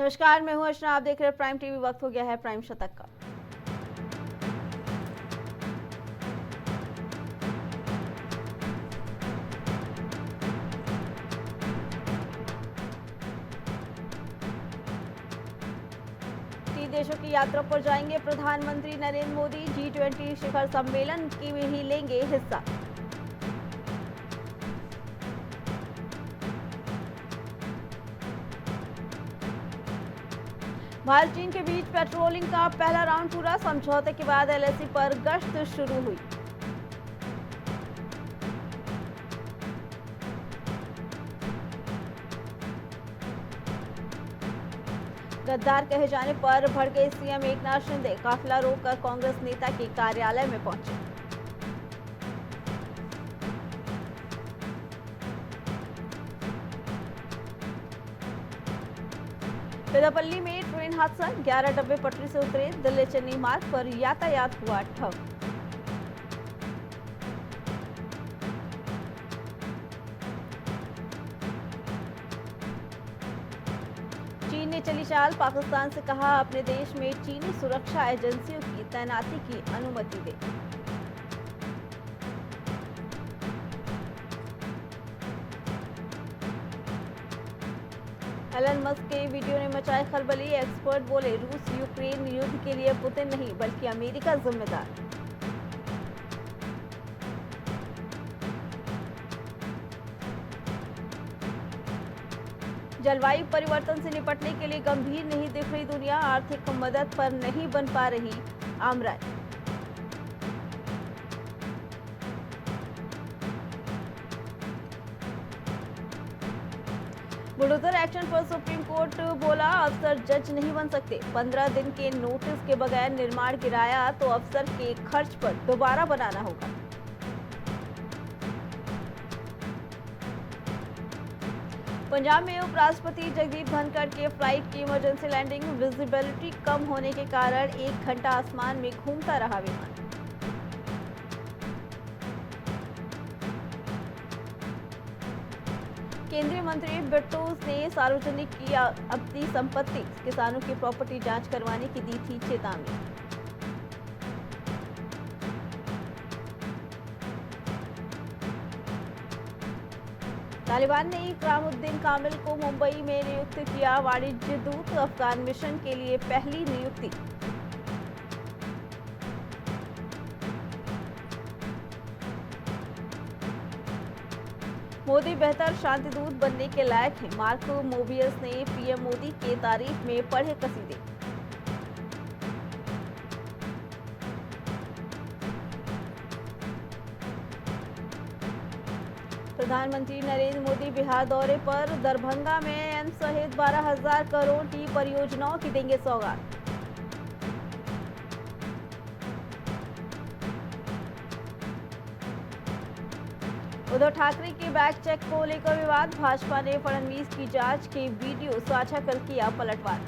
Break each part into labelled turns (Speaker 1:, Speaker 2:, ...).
Speaker 1: नमस्कार, मैं हूं अर्चना। आप देख रहे हैं प्राइम टीवी। वक्त हो गया है प्राइम शतक का। तीन देशों की यात्रा पर जाएंगे प्रधानमंत्री नरेंद्र मोदी। G20 शिखर सम्मेलन की में ही लेंगे हिस्सा। भारत चीन के बीच पेट्रोलिंग का पहला राउंड पूरा। समझौते के बाद LAC पर गश्त शुरू हुई। गद्दार कहे जाने पर भड़के CM एकनाथ शिंदे। काफिला रोककर कांग्रेस नेता के कार्यालय में पहुंचे। पेदापल्ली में ट्रेन हादसा। 11 डब्बे पटरी से उतरे। दिल्ली चेन्नई मार्ग पर यातायात हुआ ठप। चीन ने चली चाल। पाकिस्तान से कहा अपने देश में चीनी सुरक्षा एजेंसियों की तैनाती की अनुमति दे। एलन मस्क के वीडियो ने मचाई खलबली। एक्सपर्ट बोले रूस यूक्रेन युद्ध के लिए पुतिन नहीं बल्कि अमेरिका जिम्मेदार। जलवायु परिवर्तन से निपटने के लिए गंभीर नहीं दिख रही दुनिया। आर्थिक मदद पर नहीं बन पा रही आमराय। बुलडोजर एक्शन पर सुप्रीम कोर्ट बोला अफसर जज नहीं बन सकते। 15 दिन के नोटिस के बगैर निर्माण गिराया तो अफसर के खर्च पर दोबारा बनाना होगा। पंजाब में उपराष्ट्रपति जगदीप धनखड़ के फ्लाइट की इमरजेंसी लैंडिंग। विजिबिलिटी कम होने के कारण 1 घंटा आसमान में घूमता रहा विमान। केंद्रीय मंत्री बिट्टू ने सार्वजनिक की अपनी संपत्ति किसानों की प्रॉपर्टी जांच करवाने की दी थी चेतावनी। तालिबान ने इकरामुद्दीन कामिल को मुंबई में नियुक्त किया वाणिज्य दूत। अफगान मिशन के लिए पहली नियुक्ति। मोदी बेहतर शांति दूत बनने के लायक हैं। मार्को मोबियस ने PM मोदी के तारीफ में पढ़े कसीदे। प्रधानमंत्री नरेंद्र मोदी बिहार दौरे पर। दरभंगा में एम्स सहित 12,000 करोड़ की परियोजनाओं की देंगे सौगात। उद्धव ठाकरे के बैग चेक को लेकर विवाद। भाजपा ने फडणवीस की जांच के वीडियो साझा कर किया पलटवार।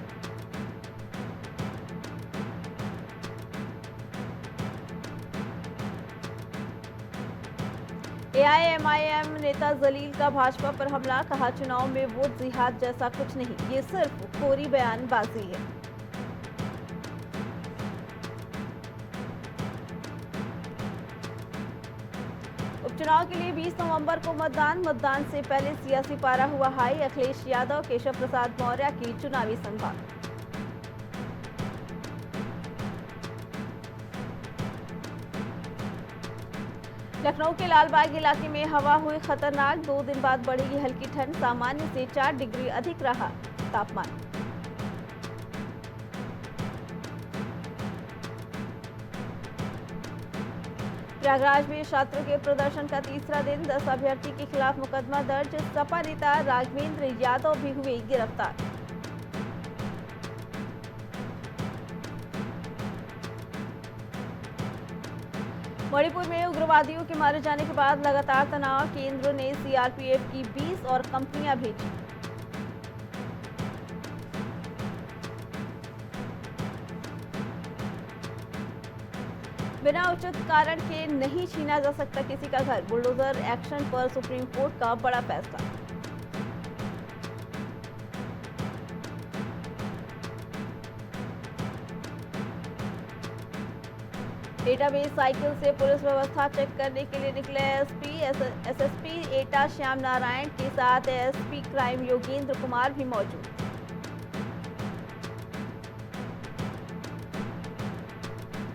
Speaker 1: AIMIM नेता जलील का भाजपा पर हमला। कहा चुनाव में वोट जिहाद जैसा कुछ नहीं, ये सिर्फ कोरी बयानबाजी है। उपचुनाव के लिए 20 नवंबर को मतदान से पहले सियासी पारा हुआ हाई। अखिलेश यादव केशव प्रसाद मौर्य की चुनावी संभाल। लखनऊ के लालबाग इलाके में हवा हुई खतरनाक। 2 दिन बाद बढ़ेगी हल्की ठंड। सामान्य से 4 डिग्री अधिक रहा तापमान। प्रयागराज में छात्रों के प्रदर्शन का तीसरा दिन। 10 अभ्यर्थी के खिलाफ मुकदमा दर्ज। सपा नेता राघवेंद्र यादव भी हुए गिरफ्तार। मणिपुर में उग्रवादियों के मारे जाने के बाद लगातार तनाव। केंद्र ने CRPF की 20 और कंपनियां भेजी। बिना उचित कारण के नहीं छीना जा सकता किसी का घर। बुलडोजर एक्शन पर सुप्रीम कोर्ट का बड़ा फैसला। डेटाबेस साइकिल से पुलिस व्यवस्था चेक करने के लिए निकले एसएसपी एटा श्याम नारायण के साथ एसपी क्राइम योगेंद्र कुमार भी मौजूद।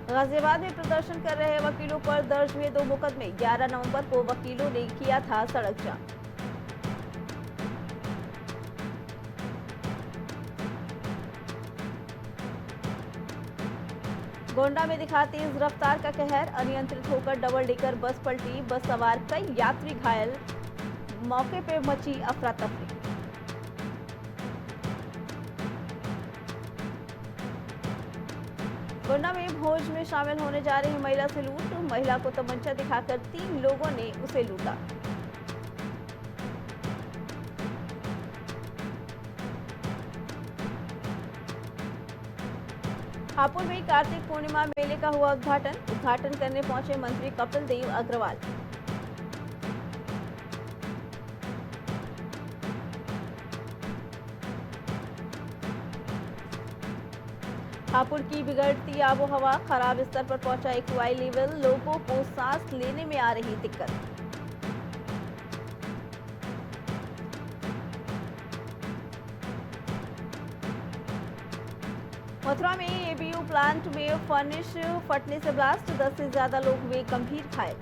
Speaker 1: गाजियाबाद में प्रदर्शन कर रहे वकीलों पर दर्ज हुए 2 मुकदमे। 11 नवंबर को वकीलों ने किया था सड़क जाम। गोंडा में दिखा तेज रफ्तार का कहर। अनियंत्रित होकर डबल डेकर बस पलटी। बस सवार कई यात्री घायल। मौके पर मची अफरा तफरी। गोंडा में भोज में शामिल होने जा रही महिला से लूट। महिला को तमंचा दिखाकर 3 लोगों ने उसे लूटा। हापुड़ में कार्तिक पूर्णिमा मेले का हुआ उद्घाटन करने पहुंचे मंत्री कपिल देव अग्रवाल। हापुड़ की बिगड़ती आबोहवा। खराब स्तर पर पहुंचा एक्यूआई लेवल। लोगों को सांस लेने में आ रही दिक्कत। मथुरा में एबीयू प्लांट में फर्नेस फटने से ब्लास्ट। 10 से ज्यादा लोग हुए गंभीर घायल।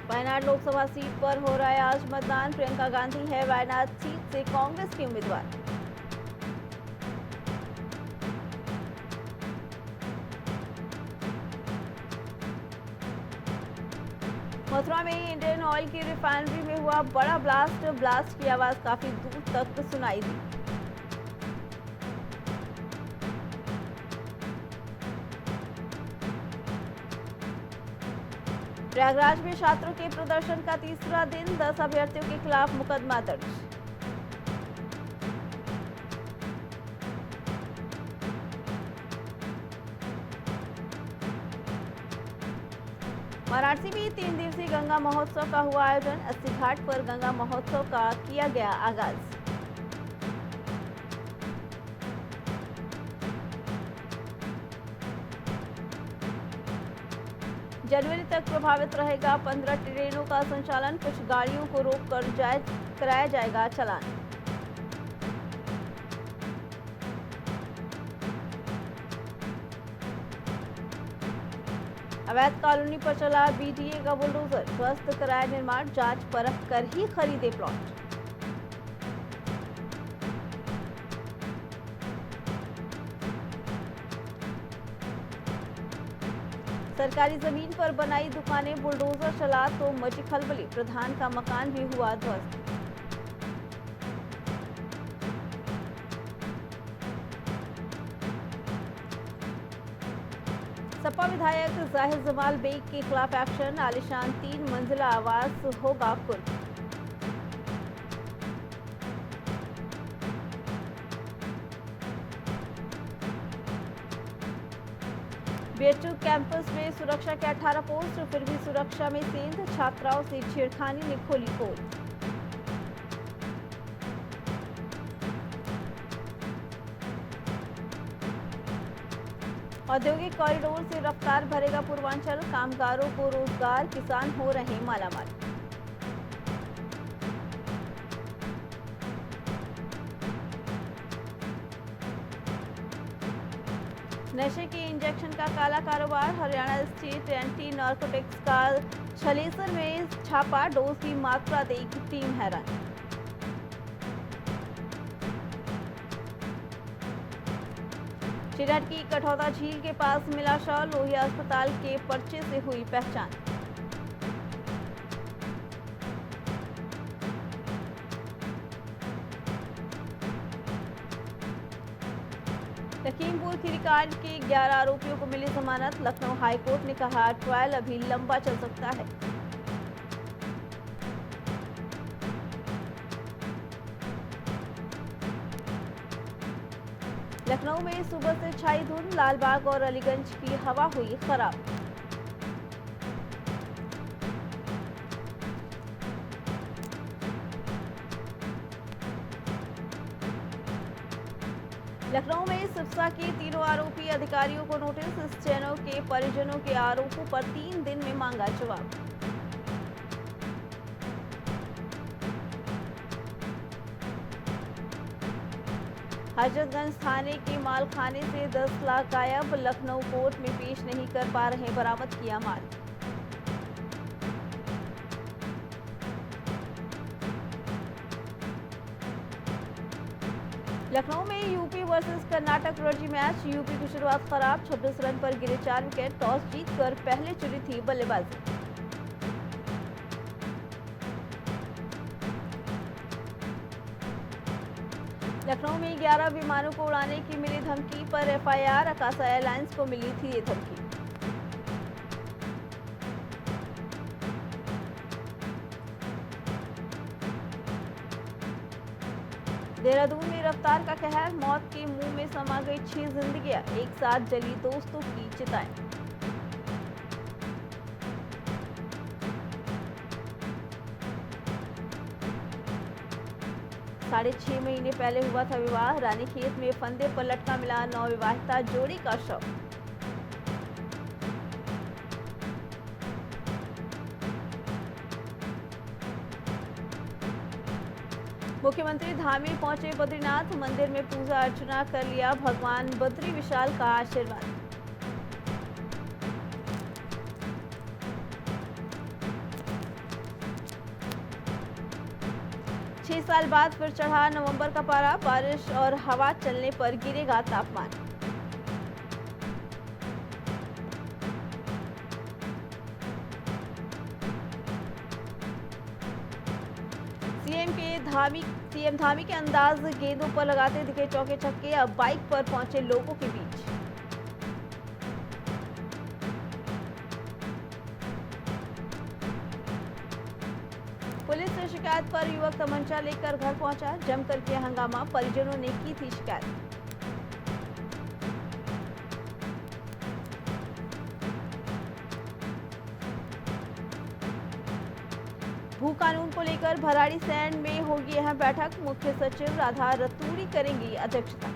Speaker 1: वायनाड लोकसभा सीट पर हो रहा है आज मतदान। प्रियंका गांधी है वायनाड सीट से कांग्रेस की उम्मीदवार। मथुरा में इंडियन ऑयल की रिफाइनरी में हुआ बड़ा ब्लास्ट की आवाज काफी दूर तक सुनाई दी। प्रयागराज में छात्रों के प्रदर्शन का तीसरा दिन। 10 अभ्यर्थियों के खिलाफ मुकदमा दर्ज। वाराणसी में 3 दिवसीय गंगा महोत्सव का हुआ आयोजन। 80 घाट पर गंगा महोत्सव का किया गया आगाज। जनवरी तक प्रभावित रहेगा 15 ट्रेनों का संचालन। कुछ गाड़ियों को रोक कर कराया जाएगा चालान। अवैध कॉलोनी पर चला बीडीए का बुलडोजर। ध्वस्त कराया निर्माण। जांच परख कर ही खरीदे प्लॉट। सरकारी जमीन पर बनाई दुकानें बुलडोजर चला तो मची खलबली। प्रधान का मकान भी हुआ ध्वस्त। सपा विधायक जाहिर जमाल बेग के खिलाफ एक्शन। आलिशान 3 मंजिला आवास होगा कुर्क। बीएचयू कैंपस में सुरक्षा के 18 पोस्ट। फिर भी सुरक्षा में सेंध। छात्राओं से छेड़खानी ने खोली पोल। औद्योगिक कॉरिडोर से रफ्तार भरेगा पूर्वांचल। कामगारों को रोजगार। किसान हो रहे मालामाल। नशे के इंजेक्शन का काला कारोबार। हरियाणा स्टेट एंटी नार्कोटिक्स का छलेसर में छापा। डोज की मात्रा देख टीम हैरान। चिरहट की कठौता झील के पास मिला शव। लोहिया अस्पताल के पर्चे से हुई पहचान। लखीमपुर खीरीकांड के 11 आरोपियों को मिली जमानत। लखनऊ हाईकोर्ट ने कहा ट्रायल अभी लंबा चल सकता है। लखनऊ में सुबह से छाई धुंध। लालबाग और अलीगंज की हवा हुई खराब। लखनऊ में सिप्सा के तीनों आरोपी अधिकारियों को नोटिस, स्टेनो के परिजनों के आरोपों पर 3 दिन में मांगा जवाब। हजरतगंज थाने के मालखाने से 10 लाख गायब, लखनऊ कोर्ट में पेश नहीं कर पा रहे बरामद किया माल। लखनऊ में UP versus Karnataka Ranji match, UP की शुरुआत खराब, 26 रन पर गिरे 4 विकेट, टॉस जीतकर पहले चुनी थी बल्लेबाजी। लखनऊ में 11 विमानों को उड़ाने की मिली धमकी पर एफआईआर, अकाशा एयरलाइंस को मिली थी ये धमकी। देहरादून में रफ्तार का कहर, मौत के मुंह में समा गई 6 जिंदगियां, एक साथ जली दोस्तों की चिताएं। साढ़े 6 महीने पहले हुआ था विवाह, रानीखेत में फंदे पर लटका मिला नवविवाहिता जोड़ी का शव। मुख्यमंत्री धाम में पहुंचे बद्रीनाथ, मंदिर में पूजा अर्चना कर लिया भगवान बद्री विशाल का आशीर्वाद। छह साल बाद फिर चढ़ा नवंबर का पारा, बारिश और हवा चलने पर गिरेगा तापमान। सीएम धामी के अंदाज गेंदों पर लगाते दिखे चौके छक्के, अब बाइक पर पहुंचे लोगों के बीच। पुलिस से शिकायत पर युवक तमंचा लेकर घर पहुंचा, जमकर किया हंगामा, परिजनों ने की थी शिकायत। भू कानून को लेकर भराड़ी सैंड में होगी अहम बैठक, मुख्य सचिव राधा रतूड़ी करेंगी अध्यक्षता।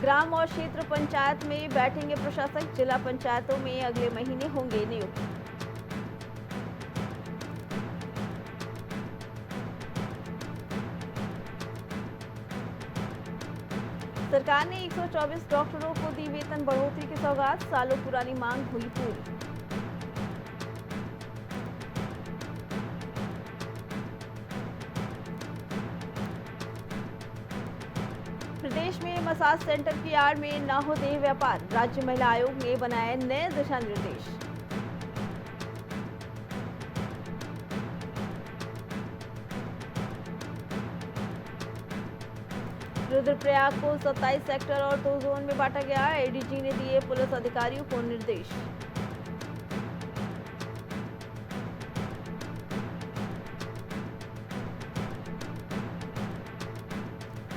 Speaker 1: ग्राम और क्षेत्र पंचायत में बैठेंगे प्रशासक, जिला पंचायतों में अगले महीने होंगे नियुक्त। सरकार ने 124 डॉक्टरों को दी वेतन बढ़ोतरी की सौगात, सालों पुरानी मांग हुई पूरी। प्रदेश में मसाज सेंटर की आड़ में न हो देह व्यापार, राज्य महिला आयोग ने बनाए नए दिशा निर्देश। रुद्रप्रयाग को 27 सेक्टर और 2 जोन में बांटा गया, एडीजी ने दिए पुलिस अधिकारियों को निर्देश।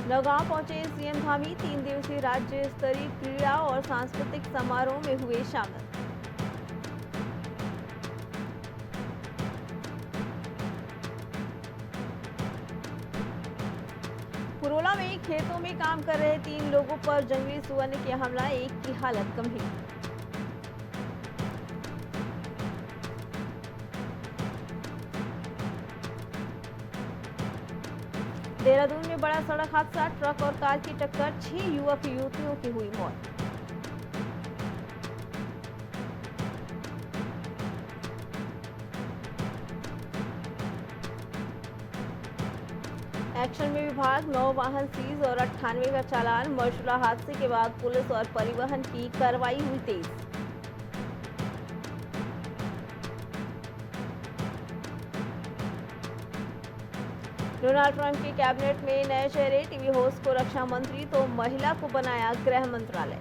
Speaker 1: नौगांव पहुंचे सीएम धामी, 3 दिवसीय राज्य स्तरीय क्रीड़ा और सांस्कृतिक समारोह में हुए शामिल। पुरोला में खेतों में काम कर रहे 3 लोगों पर जंगली सुअर ने किया हमला, एक की हालत गंभीर। देहरादून में बड़ा सड़क हादसा, ट्रक और कार की टक्कर, 6 युवक युवतियों की हुई मौत। एक्शन में विभाग, 9 वाहन सीज और 98 का चालान, मशरूला हादसे के बाद पुलिस और परिवहन की कार्रवाई हुई तेज। डोनाल्ड ट्रंप के कैबिनेट में नए चेहरे, टीवी होस्ट को रक्षा मंत्री तो महिला को बनाया गृह मंत्रालय।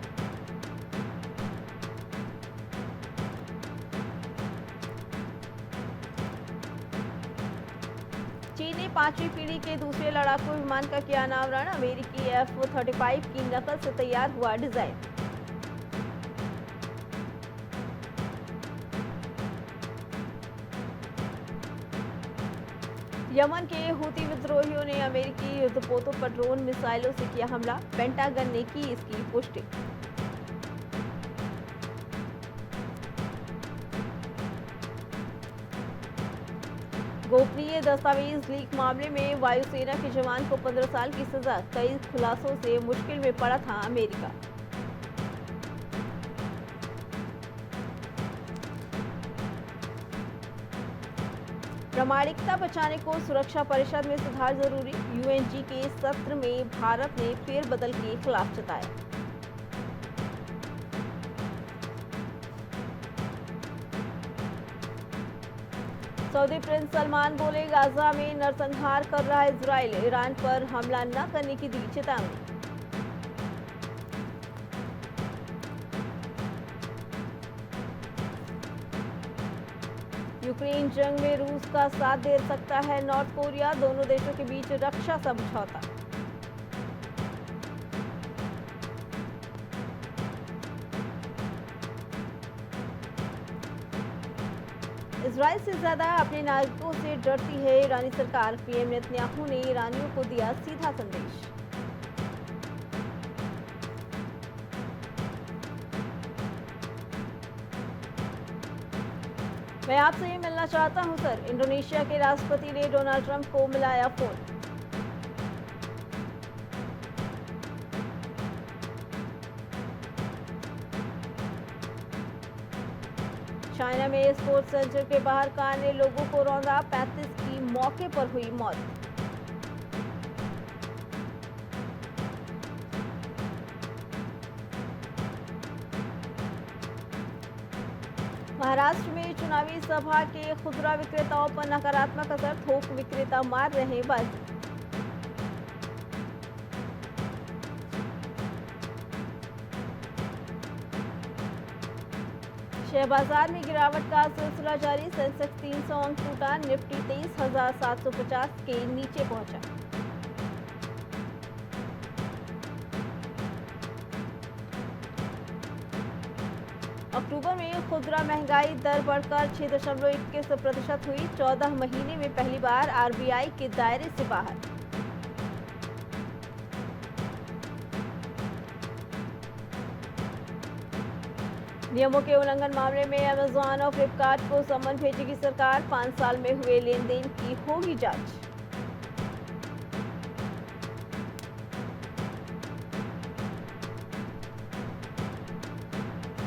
Speaker 1: चीन ने 5वीं पीढ़ी के दूसरे लड़ाकू विमान का किया अनावरण, अमेरिकी F-35 की नकल से तैयार हुआ डिजाइन। यमन के हूती विद्रोहियों ने अमेरिकी युद्धपोतों पर ड्रोन मिसाइलों से किया हमला, पेंटागन ने की इसकी पुष्टि। गोपनीय दस्तावेज लीक मामले में वायुसेना के जवान को 15 साल की सजा, कई खुलासों से मुश्किल में पड़ा था अमेरिका। प्रामाणिकता बचाने को सुरक्षा परिषद में सुधार जरूरी, यूएनजी के सत्र में भारत ने फेरबदल के खिलाफ जताया। सऊदी प्रिंस सलमान बोले, गाजा में नरसंहार कर रहा इजराइल, ईरान पर हमला न करने की दी चेतावनी। यूक्रेन जंग में रूस का साथ दे सकता है नॉर्थ कोरिया, दोनों देशों के बीच रक्षा समझौता। इजराइल से ज्यादा अपने नागरिकों से डरती है ईरानी सरकार, पीएम नेतन्याहू ने ईरानियों को दिया सीधा संदेश। मैं आपसे ये मिलना चाहता हूं सर, इंडोनेशिया के राष्ट्रपति ने डोनाल्ड ट्रंप को मिलाया फोन। चाइना में स्पोर्ट्स सेंटर के बाहर कार ने लोगों को रौंदा, 35 की मौके पर हुई मौत। महाराष्ट्र में चुनावी सभा के खुदरा विक्रेताओं पर नकारात्मक असर, थोक विक्रेता मार रहे बाजी। शेयर बाजार में गिरावट का सिलसिला जारी, सेंसेक्स 300 अंक टूटा, निफ्टी 23,750 के नीचे पहुंचा। अक्टूबर में खुदरा महंगाई दर बढ़कर 6.21% हुई, 14 महीने में पहली बार आरबीआई के दायरे से बाहर। नियमों के उल्लंघन मामले में अमेजॉन और फ्लिपकार्ट को समन भेजेगी सरकार, 5 साल में हुए लेन देन की होगी जांच।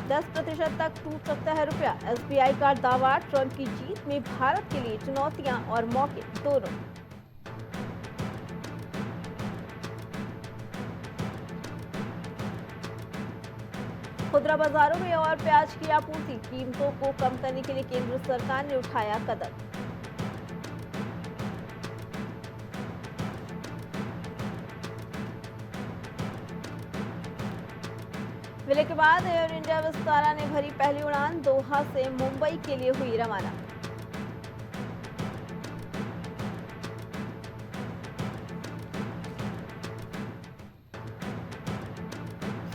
Speaker 1: दस % तक टूट सकता है रुपया, एसबीआई का दावा, ट्रंप की जीत में भारत के लिए चुनौतियां और मौके दोनों। खुदरा बाजारों में और प्याज की आपूर्ति, कीमतों को कम करने के लिए केंद्र सरकार ने उठाया कदम। विलय के बाद एयर इंडिया विस्तारा ने भरी पहली उड़ान, दोहा से मुंबई के लिए हुई रवाना।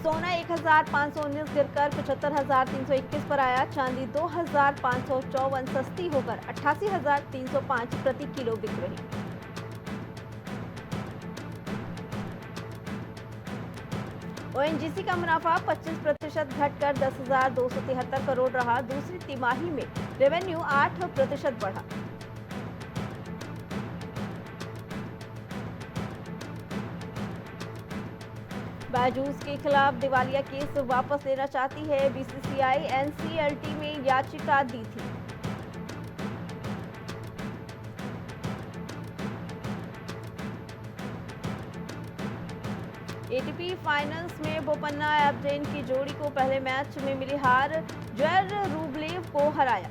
Speaker 1: सोना 1,519 गिरकर 75,321 पर आया, चांदी 2,554 सस्ती होकर 88,305 प्रति किलो बिक रही। ओएनजीसी का मुनाफा 25% घटकर 10,273 करोड़ रहा, दूसरी तिमाही में रेवेन्यू 8% बढ़ा। बायजूस के खिलाफ दिवालिया केस वापस लेना चाहती है बीसीसीआई, एनसीएलटी में याचिका दी थी। एटीपी फाइनल्स में बोपन्ना एबडेन की जोड़ी को पहले मैच में मिली हार, जयर रूबलेव को हराया।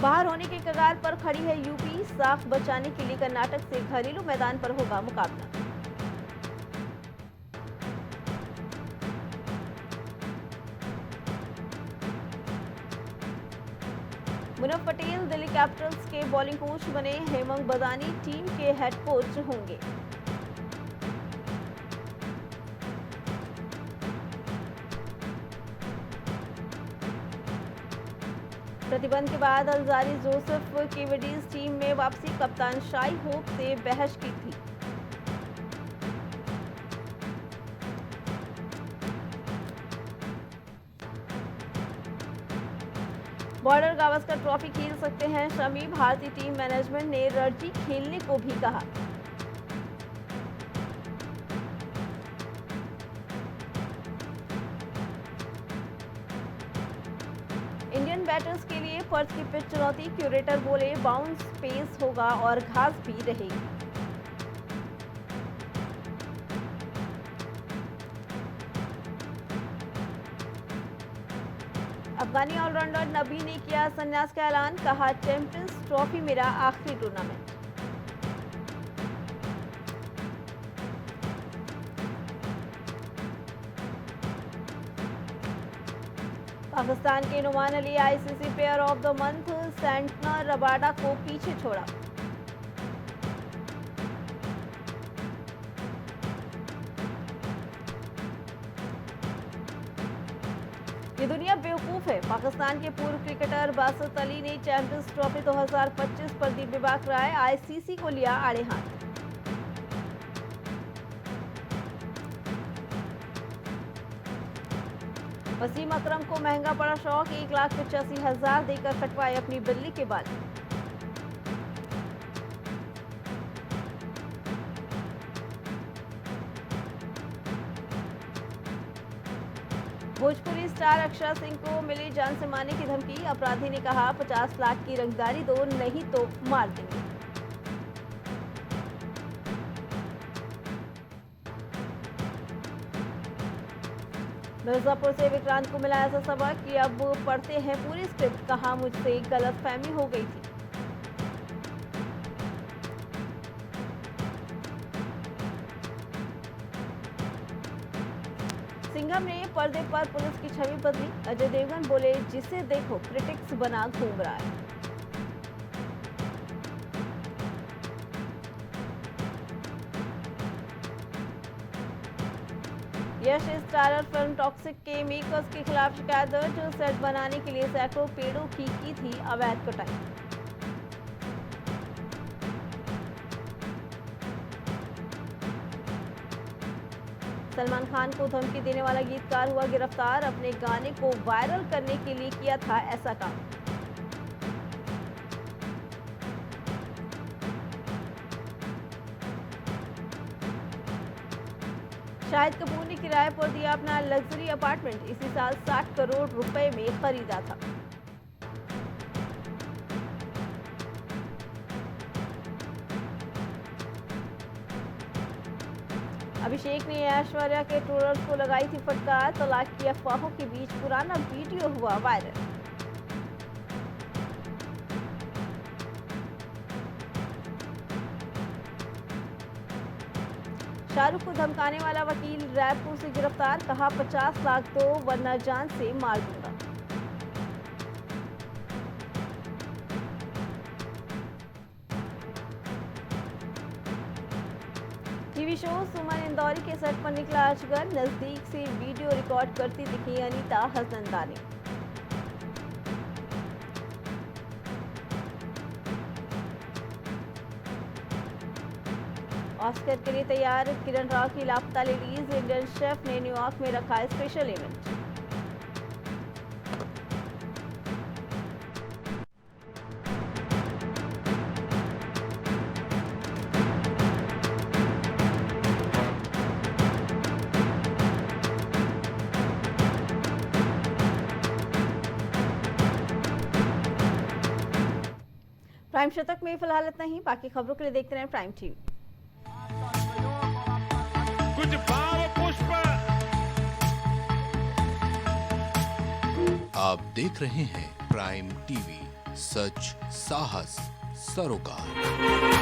Speaker 1: बाहर होने के कगार पर खड़ी है यूपी, साख बचाने के लिए कर्नाटक से घरेलू मैदान पर होगा मुकाबला। मुनफ पटेल दिल्ली कैपिटल्स के बॉलिंग कोच बने, हेमंग बदानी टीम के हेड कोच होंगे। प्रतिबंध के बाद अलजारी जोसेफ की विंडीज टीम में वापसी, कप्तान शाई होप से बहस की थी। बॉर्डर गावस्कर ट्रॉफी खेल सकते हैं शमी, भारतीय टीम मैनेजमेंट ने रणजी खेलने को भी कहा। इंडियन बैटर्स के लिए पर्थ की पिच चुनौती, क्यूरेटर बोले बाउंस पेस होगा और घास भी रहेगी। अफगानी ऑलराउंडर नबी ने किया संन्यास का ऐलान, कहा चैंपियंस ट्रॉफी मेरा आखिरी टूर्नामेंट। पाकिस्तान के Noman Ali ICC player of the month, Santner Rabada को पीछे छोड़ा। ये दुनिया बेवकूफ है, पाकिस्तान के पूर्व क्रिकेटर बासित अली ने चैंपियंस ट्रॉफी 2025 पर दी बेबाक राय, आईसीसी को लिया आड़े हाथ। वसीम अकरम को महंगा पड़ा शौक, 1,85,000 देकर कटवाए अपनी बिल्ली के बाल। भोजपुरी स्टार अक्षरा सिंह को मिली जान से मारने की धमकी, अपराधी ने कहा 50 लाख की रंगदारी दो नहीं तो मार देंगे। मिर्जापुर से विक्रांत को मिला ऐसा सबक कि अब पढ़ते हैं पूरी स्क्रिप्ट, कहा मुझसे गलतफहमी हो गई थी। सिंघम ने पर्दे पर पुलिस की छवि बदली, अजय देवगन बोले जिसे देखो क्रिटिक्स बना घूम रहा है। यश स्टारर फिल्म टॉक्सिक के मेकर्स के खिलाफ शिकायत दर्ज, सेट बनाने के लिए सैकड़ों पेड़ों की थी अवैध कटाई। सलमान खान को धमकी देने वाला गीतकार हुआ गिरफ्तार, अपने गाने को वायरल करने के लिए किया था ऐसा काम। शाहिद कपूर ने किराए पर दिया अपना लग्जरी अपार्टमेंट, इसी साल 60 करोड़ रुपए में खरीदा था। अभिषेक ने ऐश्वर्या के ट्रोलर्स को लगाई थी फटकार, तलाक की अफवाहों के बीच पुराना वीडियो हुआ वायरल। शाहरुख को धमकाने वाला वकील रायपुर से गिरफ्तार, कहा 50 लाख दो वरना जान से मार दूंगा। टीवी शो सुमन इंदौरी के सेट पर निकला अजगर, नजदीक से वीडियो रिकॉर्ड करती दिखी अनीता हसनंदानी। ऑस्कर के लिए तैयार किरण राव की लापता लेडीज, इंडियन शेफ ने न्यूयॉर्क में रखा स्पेशल इवेंट। प्राइम शतक में फिलहाल इतना ही, बाकी खबरों के लिए देखते रहें प्राइम टीवी।
Speaker 2: कुछ भाव पुष्प।
Speaker 3: आप देख रहे हैं प्राइम टीवी, सच साहस सरोकार।